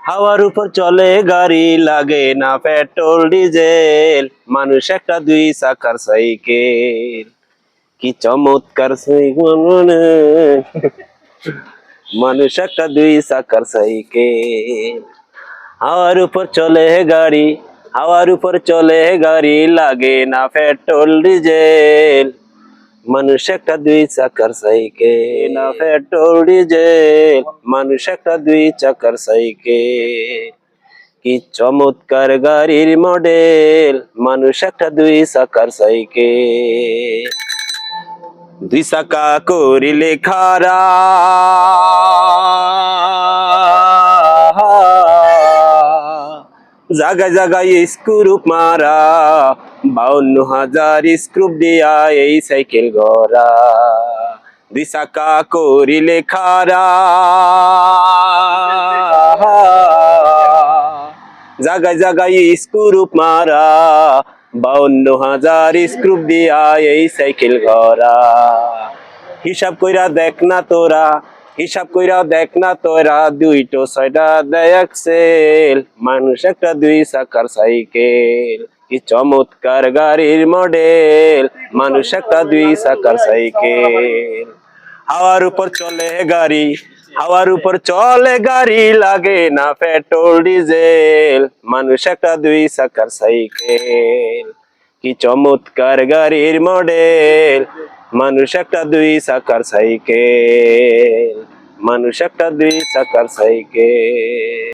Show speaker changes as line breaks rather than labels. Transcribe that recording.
হাওয়ার উপর চলে গাড়ি, লাগে না পেট্রোল ডিজেল, মানুষ একটা দুই চাকার সাইকেল। কি চমৎকার মানুষ একটা দুই চাকার সাইকেল। হাওয়ার উপর চলে গাড়ি, হাওয়ার উপর চলে গাড়ি, লাগে না পেট্রোল ডিজেল, মানুষ একটা দুই চাকার সাইকেল। না পেট্রোল ডিজেল, মানুষ একটা দুই চাকার সাইকেল। কি চমৎকার গাড়ির মডেল, মানুষ একটা দুই চাকার সাইকেল। দুই চাকা করিলে খারা, জায়গায় জায়গায় স্ক্রুপ মারা, 52,000 স্ক্রুপ দিয়া এই সাইকেল গড়া। দুই চাকা করিলে খারা, জায়গায় জায়গায় স্ক্রুপ মারা, 52,000 স্ক্রুপ দিয়া এই সাইকেল গড়া। হিসাব কইরা দেখ না তোরা, হিসাব কইরা দেখ না তোরা, দুইটো ছয়টা দেয় এক্সেল, মানুষ একটা দুই চাকার সাইকেল। কি চমৎকার গাড়ির মডেল, মানুষ একটা দুই চাকার সাইকেল। হাওয়ার উপর চলে গাড়ি, হাওয়ার উপর চলে গাড়ি, লাগে না পেট্রোল ডিজেল, মানুষ একটা দুই চাকার সাইকেল। কি চমৎকার গাড়ির মডেল, মানুষ একটা দুই চাকার সাইকেল, মানুষ একটা দুই চাকার সাইকেল।